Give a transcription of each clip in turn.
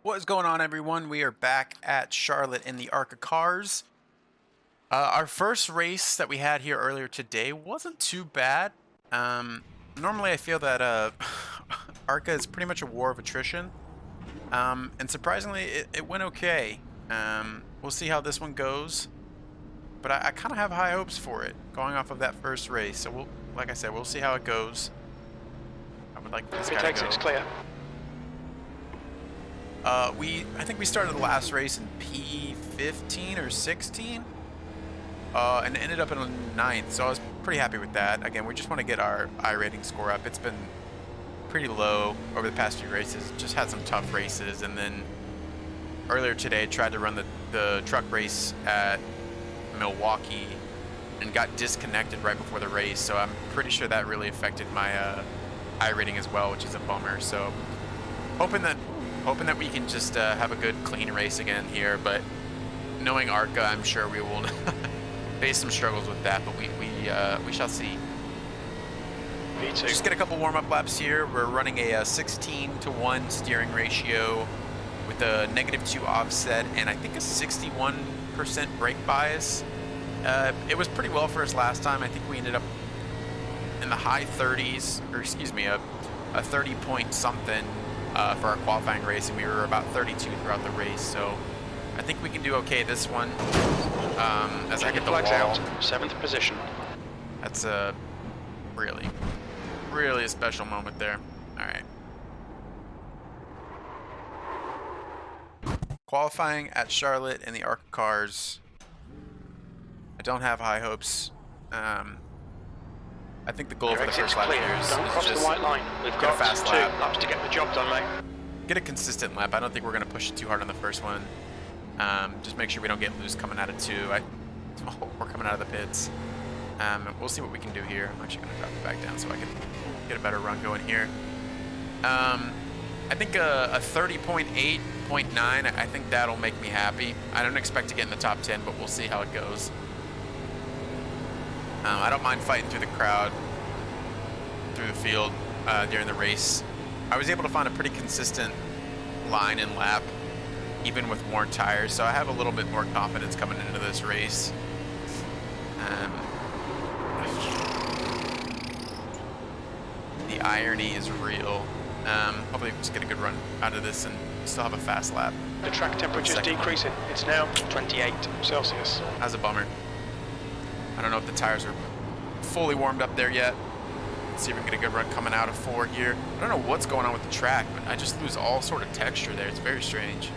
What is going on, everyone? We are back at Charlotte in the ARCA cars. Our first race that we had here earlier today wasn't too bad. Normally I feel that ARCA is pretty much a war of attrition. And surprisingly, it went okay. We'll see how this one goes. But I kind of have high hopes for it, going off of that first race. So, like I said, we'll see how it goes. I would like this guy to go. It's clear. I think we started the last race in P15 or 16, and ended up in 9th, so I was pretty happy with that. Again, we just want to get our iRating score up. It's been pretty low over the past few races, just had some tough races, and then earlier today tried to run the truck race at Milwaukee and got disconnected right before the race, so I'm pretty sure that really affected my iRating as well, which is a bummer. So hoping that we can just have a good clean race again here, but knowing ARCA, I'm sure we will face some struggles with that, but we shall see. Me too. Just get a couple warm-up laps here. We're running a 16-to-1 steering ratio with a -2 offset and I think a 61% brake bias. It was pretty well for us last time. I think we ended up in the high 30s, or excuse me, a 30 point something for our qualifying race, and we were about 32 throughout the race, so I think we can do okay this one. As I get the flags wall. out, 7th position. That's a really a special moment there. All right. Qualifying at Charlotte in the ARCA cars. I don't have high hopes. I think the goal for the first lap here is cross the just white line. We've get a got fast 2 lap. laps to get the job done, mate. Get a consistent lap. I don't think we're going to push it too hard on the first one. Just make sure we don't get loose coming out of 2. We're coming out of the pits. We'll see what we can do here. I'm actually going to drop it back down so I can get a better run going here. I think a 30.8, 0.9, I think that'll make me happy. I don't expect to get in the top 10, but we'll see how it goes. I don't mind fighting through the crowd, through the field during the race. I was able to find a pretty consistent line and lap, even with worn tires, so I have a little bit more confidence coming into this race. The irony is real. Hopefully we just get a good run out of this and still have a fast lap. The track temperature is decreasing. It's now 28 Celsius. That's a bummer. I don't know if the tires are fully warmed up there yet. Let's see if we can get a good run coming out of 4 here. I don't know what's going on with the track, but I just lose all sort of texture there. It's very strange.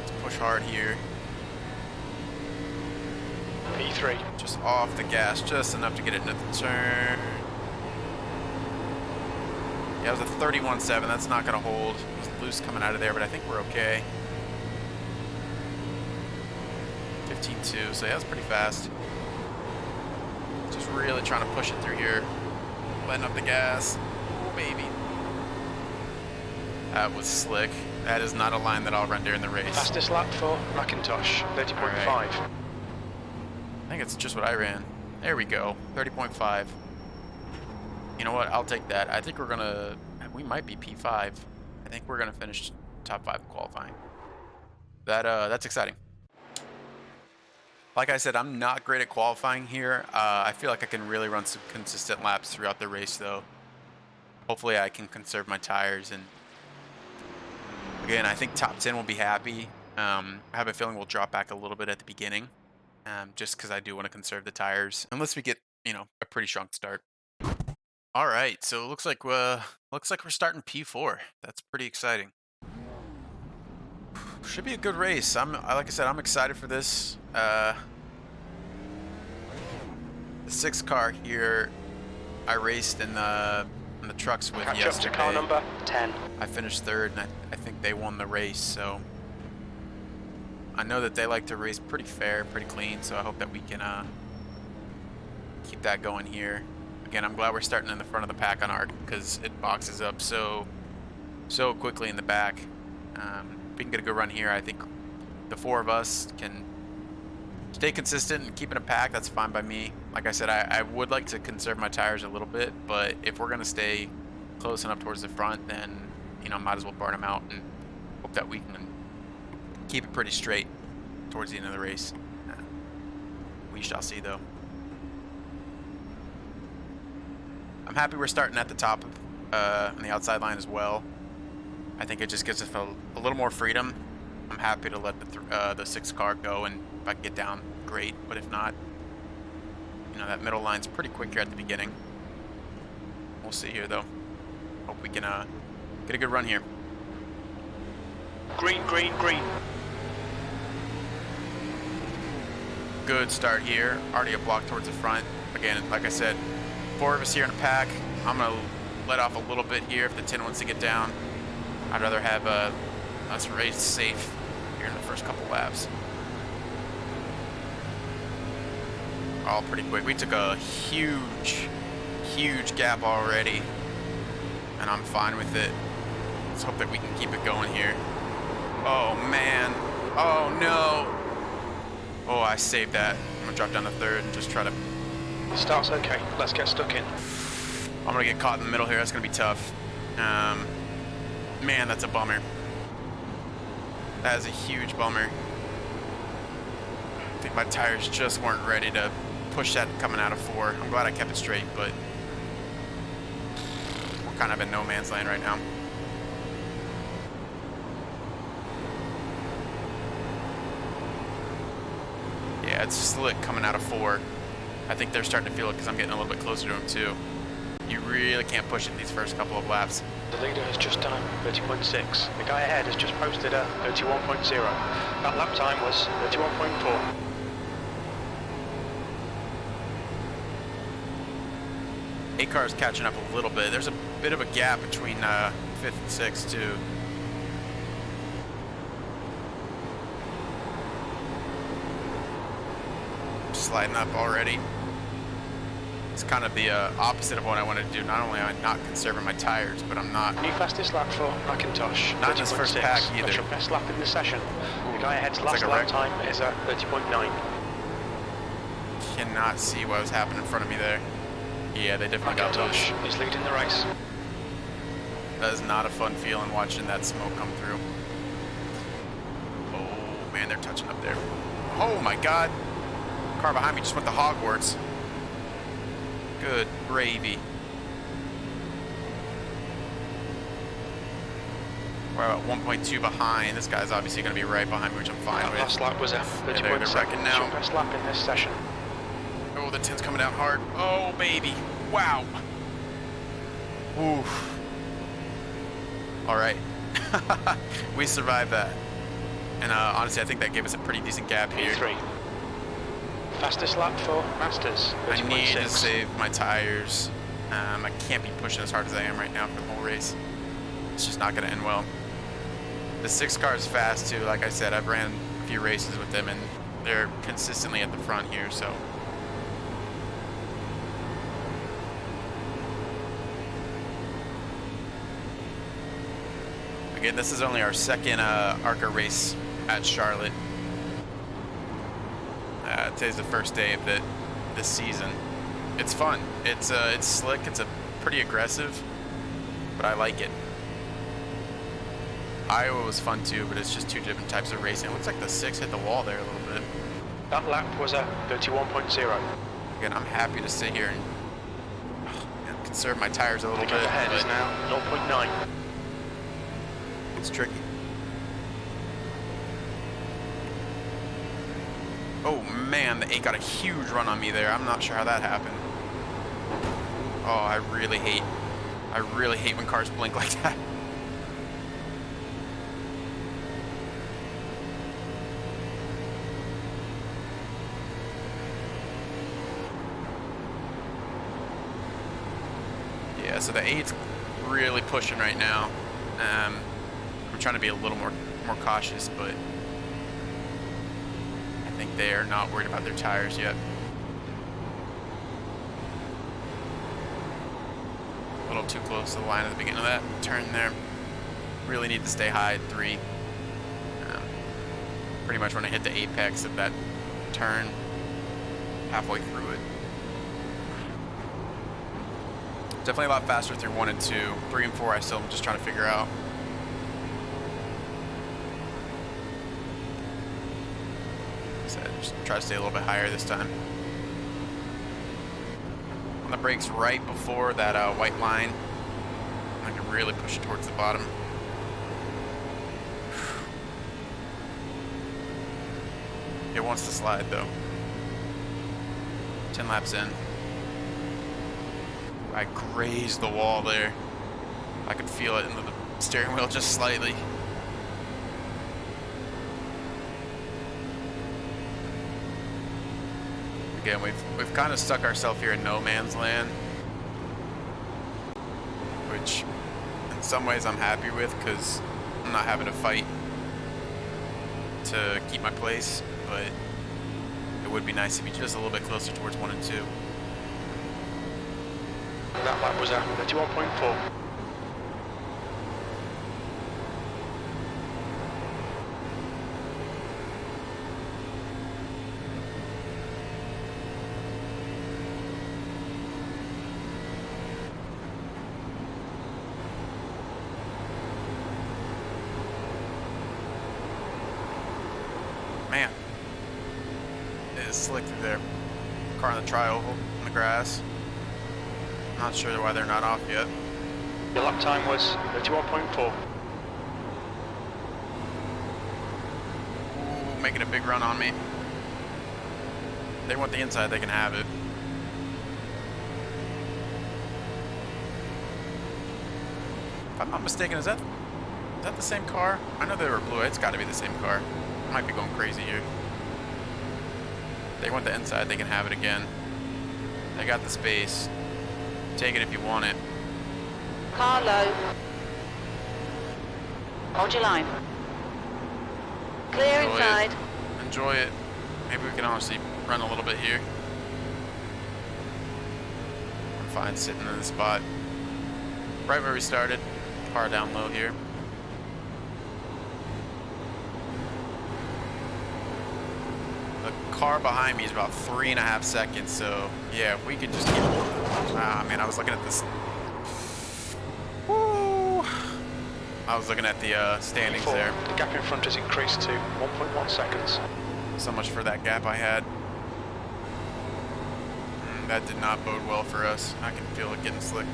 Let's push hard here. P3. Just off the gas, just enough to get it into the turn. Yeah, it was a 31.7. That's not going to hold. It was loose coming out of there, but I think we're okay. 15.2, so yeah, that's pretty fast. Just really trying to push it through here. Letting up the gas. Oh, baby. That was slick. That is not a line that I'll run during the race. Fastest lap for Macintosh, 30.5. Right. I think it's just what I ran. There we go, 30.5. You know what, I'll take that. I think we might be P5. I think we're gonna finish top 5 qualifying. That's exciting. Like I said, I'm not great at qualifying here. I feel like I can really run some consistent laps throughout the race, though. Hopefully I can conserve my tires, and again, I think top 10 will be happy. I have a feeling we'll drop back a little bit at the beginning, just because I do want to conserve the tires, unless we get, a pretty strong start. All right, so it looks like we're starting P4. That's pretty exciting. Should be a good race. Like I said, I'm excited for this. The 6th car here, I raced in the trucks with Catch yesterday. up to car number 10. I finished 3rd, and I think they won the race. So I know that they like to race pretty fair, pretty clean. So I hope that we can keep that going here. Again, I'm glad we're starting in the front of the pack on ARC because it boxes up so quickly in the back. If we can get a good run here, I think the 4 of us can stay consistent and keep in a pack. That's fine by me. Like I said, I would like to conserve my tires a little bit, but if we're going to stay close enough towards the front, then you know, might as well burn them out and hope that we can keep it pretty straight towards the end of the race. We shall see, though. I'm happy we're starting at the top on the outside line as well. I think it just gives us a little more freedom. I'm happy to let the 6 car go, and if I can get down, great. But if not, you know, that middle line's pretty quick here at the beginning. We'll see here, though. Hope we can get a good run here. Green, green, green. Good start here. Already a block towards the front. Again, like I said, 4 of us here in a pack. I'm going to let off a little bit here if the 10 wants to get down. I'd rather have us race safe here in the first couple laps. All pretty quick. We took a huge gap already, and I'm fine with it. Let's hope that we can keep it going here. Oh, man. Oh, no. Oh, I saved that. I'm gonna drop down to 3rd and just try to... Start's okay. Let's get stuck in. I'm gonna get caught in the middle here. That's gonna be tough. Man, that's a bummer. That is a huge bummer. I think my tires just weren't ready to push that coming out of 4. I'm glad I kept it straight, but we're kind of in no man's land right now. Yeah, it's slick coming out of 4. I think they're starting to feel it because I'm getting a little bit closer to them too. You really can't push it these first couple of laps. The leader has just done 30.6. The guy ahead has just posted a 31.0. That lap time was 31.4. A-car's catching up a little bit. There's a bit of a gap between 5th and 6th too. Sliding up already. It's kind of the opposite of what I wanted to do. Not only am I not conserving my tires, but I'm not... New fastest lap for Macintosh. Not in this first pack either. That's your best lap in the session. The guy ahead's last like lap time is at 30.9. Cannot see what was happening in front of me there. Yeah, they definitely got loose. Macintosh is leading the race. That is not a fun feeling watching that smoke come through. Oh man, they're touching up there. Oh my god. Car behind me just went to Hogwarts. Good gravy. We're about 1.2 behind. This guy's obviously going to be right behind me, which I'm fine with. Last lap was at 30.7. They're wrecking now. Your best lap in this session. Oh, the 10's coming down hard. Oh, baby. Wow. Oof. All right. We survived that. And honestly, I think that gave us a pretty decent gap here. P3. Fastest lap for Masters. I need to save my tires. I can't be pushing as hard as I am right now for the whole race. It's just not going to end well. The 6 car is fast too. Like I said, I've ran a few races with them, and they're consistently at the front here. So again, this is only our second ARCA race at Charlotte. Today's the first day of this season. It's fun. It's slick. It's pretty aggressive, but I like it. Iowa was fun too, but it's just 2 different types of racing. It looks like the 6 hit the wall there a little bit. That lap was a 31.0. Again, I'm happy to sit here and conserve my tires a little The bit. gap ahead is now 0.9. It's tricky. Oh man, the 8 got a huge run on me there. I'm not sure how that happened. Oh, I really hate when cars blink like that. Yeah, so the 8's really pushing right now. I'm trying to be a little more cautious, but I think they are not worried about their tires yet. A little too close to the line at the beginning of that turn there. Really need to stay high at 3. Pretty much when I hit the apex of that turn, halfway through it. Definitely a lot faster through 1 and 2. 3 and 4 I still am just trying to figure out. So just try to stay a little bit higher this time. On the brakes right before that white line, I can really push it towards the bottom. It wants to slide though. 10 laps in. I grazed the wall there. I could feel it into the steering wheel just slightly. Again, we've kind of stuck ourselves here in no man's land, which in some ways I'm happy with because I'm not having to fight to keep my place, but it would be nice to be just a little bit closer towards 1 and 2. That lap was at 31.4. Man, it is slick through there. Car on the tri-oval on the grass. Not sure why they're not off yet. Your lap time was 31.4. Ooh, making a big run on me. They want the inside, they can have it. If I'm not mistaken, is that the same car? I know they were blue. It's got to be the same car. I might be going crazy here. They want the inside, they can have it again. They got the space. Take it if you want it. Car low. Hold your line. Clear inside. Enjoy it. Maybe we can honestly run a little bit here. I'm fine sitting in the spot. Right where we started. Car down low here. The car behind me is about 3.5 seconds, so yeah, if we could just keep... Ah, man, I was looking at this... Woo! I was looking at the standings there. The gap in front has increased to 1.1 seconds. So much for that gap I had. That did not bode well for us. I can feel it getting slick.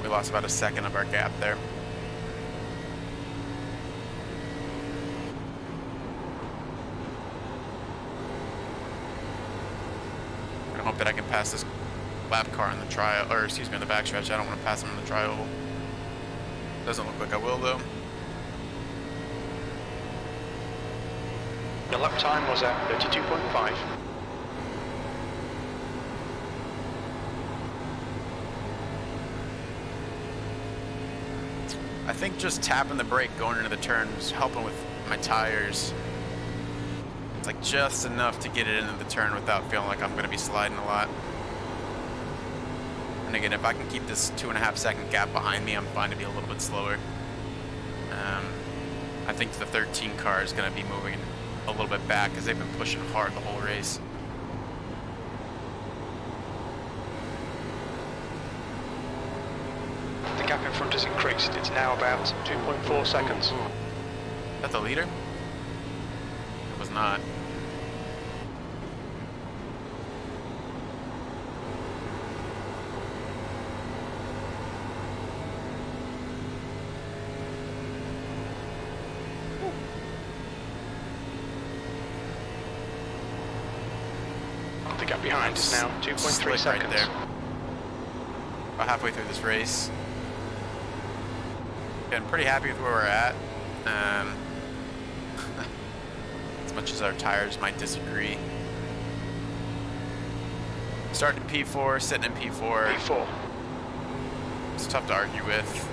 We lost about a second of our gap there. I hope that I can pass this lap car in the trial, or excuse me, in the backstretch. I don't want to pass him in the trial. Doesn't look like I will though. Your lap time was at 32.5. I think just tapping the brake going into the turn was helping with my tires. It's like just enough to get it into the turn without feeling like I'm going to be sliding a lot. And again, if I can keep this 2.5 second gap behind me, I'm fine to be a little bit slower. I think the 13 car is going to be moving a little bit back because they've been pushing hard the whole race. The gap in front has increased. It's now about 2.4 seconds. Ooh. Is that the leader? It was not. The gap behind is now 2.3 Slick seconds. right there. About halfway through this race. Getting pretty happy with where we're at. As much as our tires might disagree. Starting in P4, sitting in P4. P4. It's tough to argue with,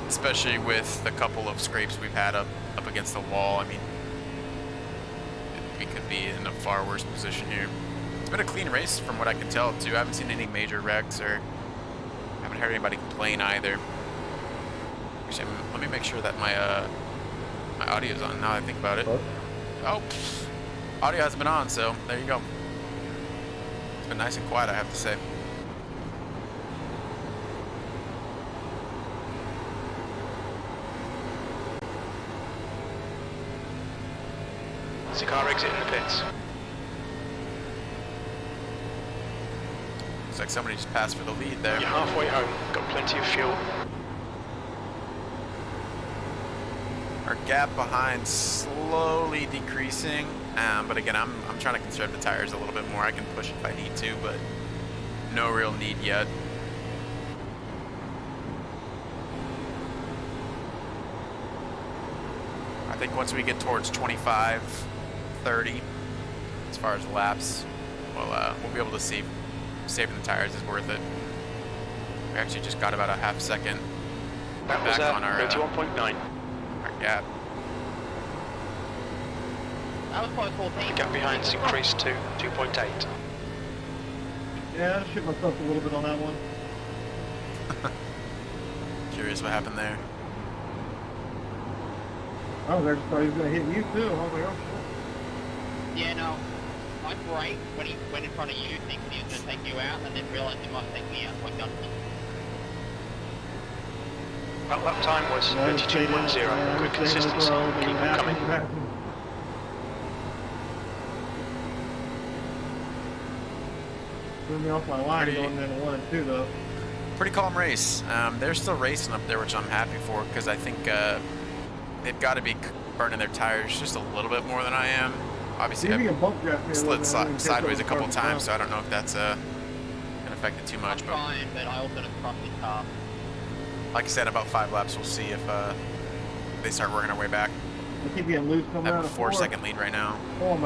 especially with the couple of scrapes we've had up against the wall. I mean, we could be in a far worse position here. It's been a clean race from what I can tell too. I haven't seen any major wrecks or haven't heard anybody complain either. Actually, let me make sure that my audio's on now that I think about it. Oh, audio hasn't been on, so there you go. It's been nice and quiet, I have to say. There's a car exiting the pits. Looks like somebody just passed for the lead there. You're halfway home, got plenty of fuel. Our gap behind slowly decreasing, but again, I'm trying to conserve the tires a little bit more. I can push if I need to, but no real need yet. I think once we get towards 25, 30, as far as laps, we'll be able to see saving the tires is worth it. We actually just got about a half second That was back on our 31.9. gap. That was point 14. Gap behind's increased to 2.8. Yeah, I shit myself a little bit on that one. Curious what happened there. I was actually thought he was going to hit you too. I was like, oh shit. Yeah, no. My brake, when he went in front of you, thinking he was going to take you out, and then realised he might take me out, so I got him. That lap time was 32.0. Good consistency. Keep them coming. Threw me off my line going into 1 and 2 though. Pretty calm race. They're still racing up there, which I'm happy for, because I think they've got to be burning their tires just a little bit more than I am. Obviously, I've slid sideways a couple times, so I don't know if that's going to affect it too much. I'm trying, but I also don't trust his car. Like I said, about 5 laps, we'll see if they start working our way back. I keep getting loose coming I out have of a 4-second lead right now. Going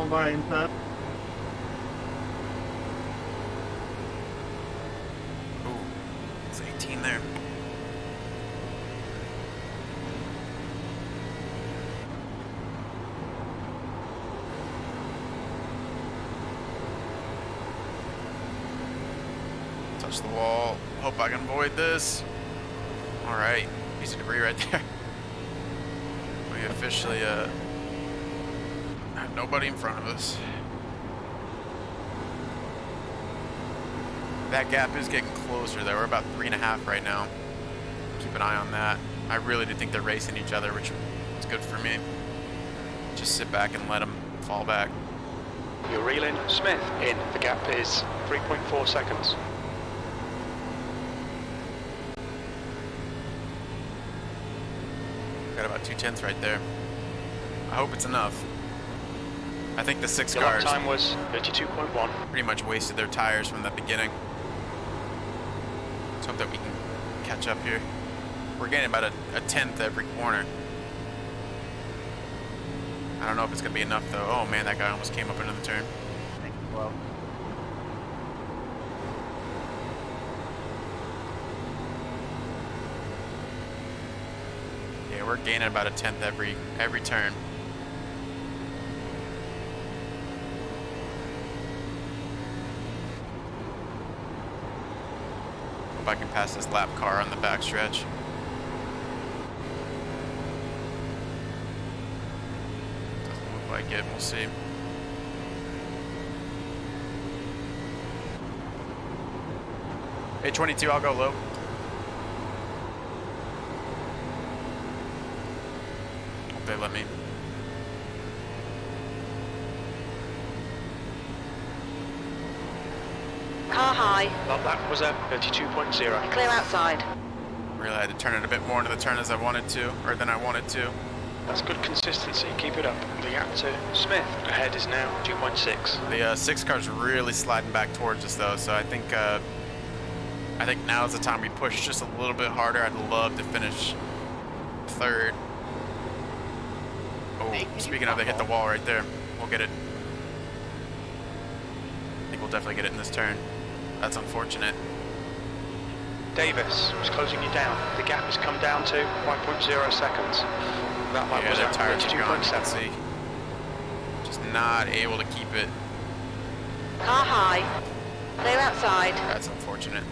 by inside. Ooh, it's 18 there. Touch the wall. Hope I can avoid this. All right, easy debris right there. We officially have nobody in front of us. That gap is getting closer though. We're about 3.5 right now. Keep an eye on that. I really do think they're racing each other, which is good for me. Just sit back and let them fall back. You're reeling Smith in. The gap is 3.4 seconds. Got about 2/10 right there. I hope it's enough. I think the 6 Your lap cars time was 32.1. pretty much wasted their tires from the beginning. Let's hope that we can catch up here. We're getting about a 10th every corner. I don't know if it's going to be enough though. Oh man, that guy almost came up into the turn. Thank you, well. Yeah, we're gaining about a 10th every turn. Hope I can pass this lap car on the backstretch. Doesn't look like it. We'll see. Hey, 22, I'll go low. Hope they let me. Car high. That was a 32.0. Clear outside. Really had to turn it a bit more into the turn as I wanted to, or than I wanted to. That's good consistency. Keep it up. The gap to Smith ahead is now 2.6. The 6 car's really sliding back towards us though, so I think now is the time we push just a little bit harder. I'd love to finish 3rd. Oh, Hey, speaking of, they hit the wall right there. We'll get it. I think we'll definitely get it in this turn. That's unfortunate. Davis was closing you down. The gap has come down to 5.0 seconds. That lap Yeah, was their at tires are gone. You can 32.7. see. Just not able to keep it. Car high. Clear outside. That's unfortunate.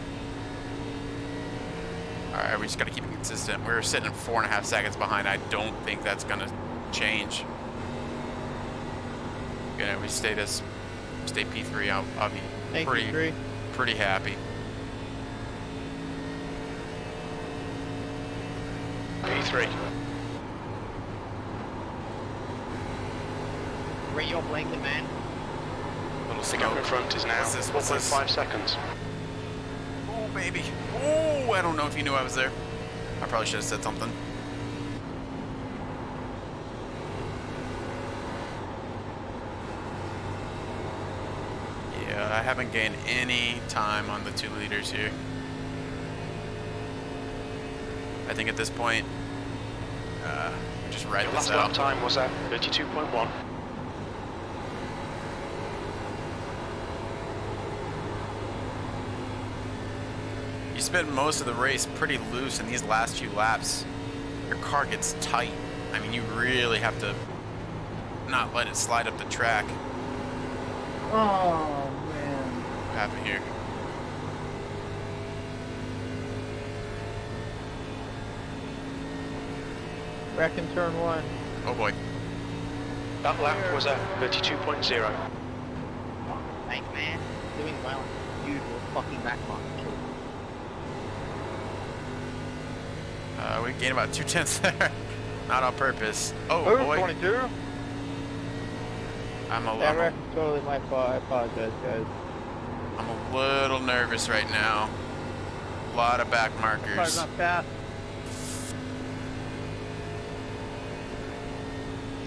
Alright, we just gotta keep it consistent. We're sitting at 4.5 seconds behind. I don't think that's gonna change. Yeah, we stay P3. I'll be pretty happy. P3. Gary, you're blinking, man. Little The gap smoke. in front is now What's this? 4.5 seconds. Oh, baby. Oh, I don't know if you knew I was there. I probably should have said something. Yeah, I haven't gained any time on the 2 liters here. I think at this point, just ride Your this last lap out. time was at 32.1. You spend most of the race pretty loose in these last few laps. Your car gets tight. I mean, you really have to not let it slide up the track. Oh, man. What happened here? Back in turn 1. Oh boy. That lap was at 32.0. Thanks, man. Doing well. Usual fucking back mark. We gained about 2/10 there. Not on purpose. Oh Oh, boy. 22. I'm That wreck is totally my fault. I apologize, guys. I'm a little nervous right now. A lot of back Car's markers. not fast.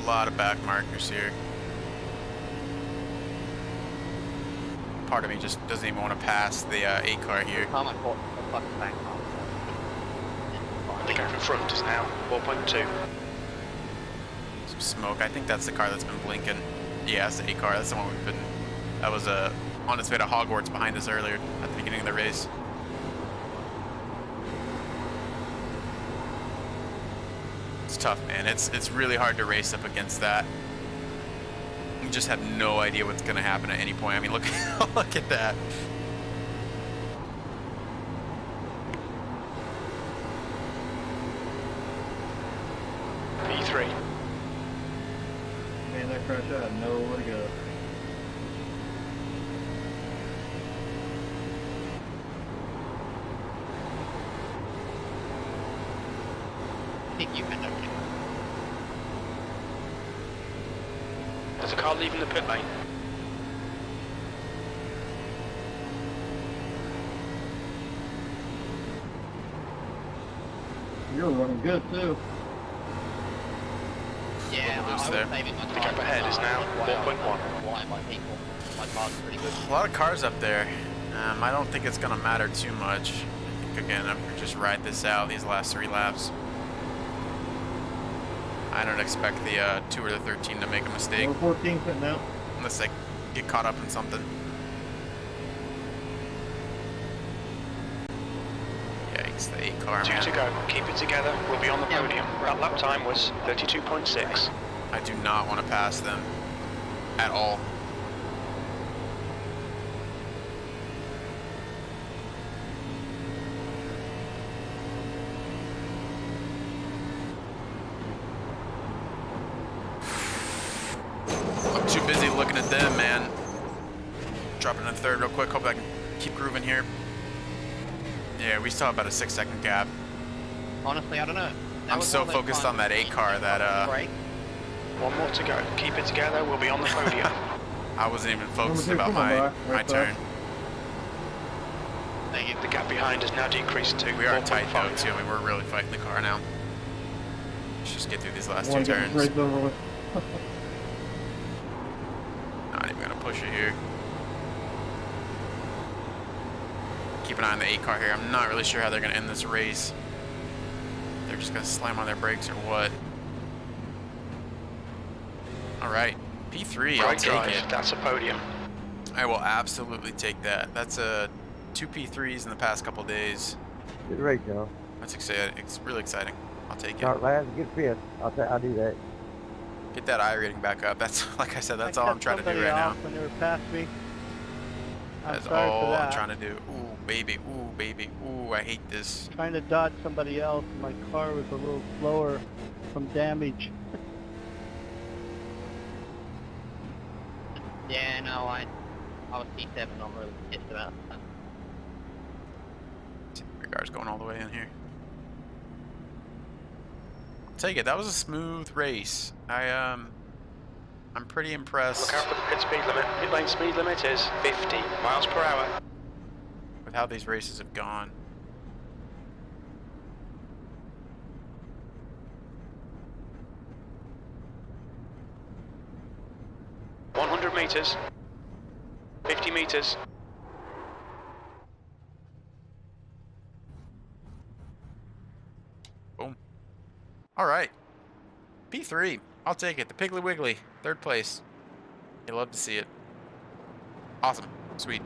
A lot of back markers here. Part of me just doesn't even want to pass the 8 car here. How much for the fucking back mark? The gap in front is now 4.2. Some smoke. I think that's the car that's been blinking. Yeah, that's the 8 car. That's the one we've been. That was on its way to Hogwarts behind us earlier at the beginning of the race. It's tough, man. It's really hard to race up against that. You just have no idea what's going to happen at any point. I mean, look, look at that. P3. Man, that crash out had nowhere to go. I think you meant okay. There's a car leaving the pit lane. You're running good, too. Yeah, Little loose I there. was saving my The gap ahead is now 4.1. Why my people? My car's pretty good. A lot of cars up there. I don't think it's going to matter too much. I think, again, I'm going to just ride this out these last 3 laps. I don't expect the 2 or the 13 to make a mistake We're 14 sitting out. unless they get caught up in something. Yikes, the 8 car, 2 man. to go. Keep it together. We'll be on the podium. That lap time was 32.6. I do not want to pass them at all. I'm too busy looking at them, man. Dropping in 3rd real quick. Hope I can keep grooving here. Yeah, we still have about a 6-second gap. Honestly, I don't know. I'm so focused on that 8 car that Break. 1 more to go. Keep it together. We'll be on the podium. I wasn't even focused Number 2, about come on, my bro. Right turn. Thank you. The gap behind has now decreased to We are tight though 4.5. too. I mean, we're really fighting the car now. Let's just get through these last 2 One getting turns. raced over with. Not even gonna push it here. Keep an eye on the 8 car here. I'm not really sure how they're gonna end this race. They're just gonna slam on their brakes or what. All right, P3. I'll Right take drive. it. That's a podium. I will absolutely take that. That's 2 P3s in the past couple days. Good race, y'all. That's exciting. It's really exciting. I'll take it. Start last, get fifth. I'll do that. Get that I rating back up. That's like I said. That's all I'm trying to do right now. When they were past me. That's sorry for all I'm that. trying to do. Ooh, baby. Ooh, baby. Ooh, I hate this. Trying to dodge somebody else. My car was a little slower from damage. Yeah, no, I was P7. I'm really pissed about that. Your car's going all the way in here. I'll take it. That was a smooth race. I I'm pretty impressed Look out for the pit speed limit. Pit lane speed limit is 50 miles per hour. with how these races have gone. meters. 50 meters. Boom. All right. P3. I'll take it. The Piggly Wiggly. 3rd place. You love to see it. Awesome. Sweet.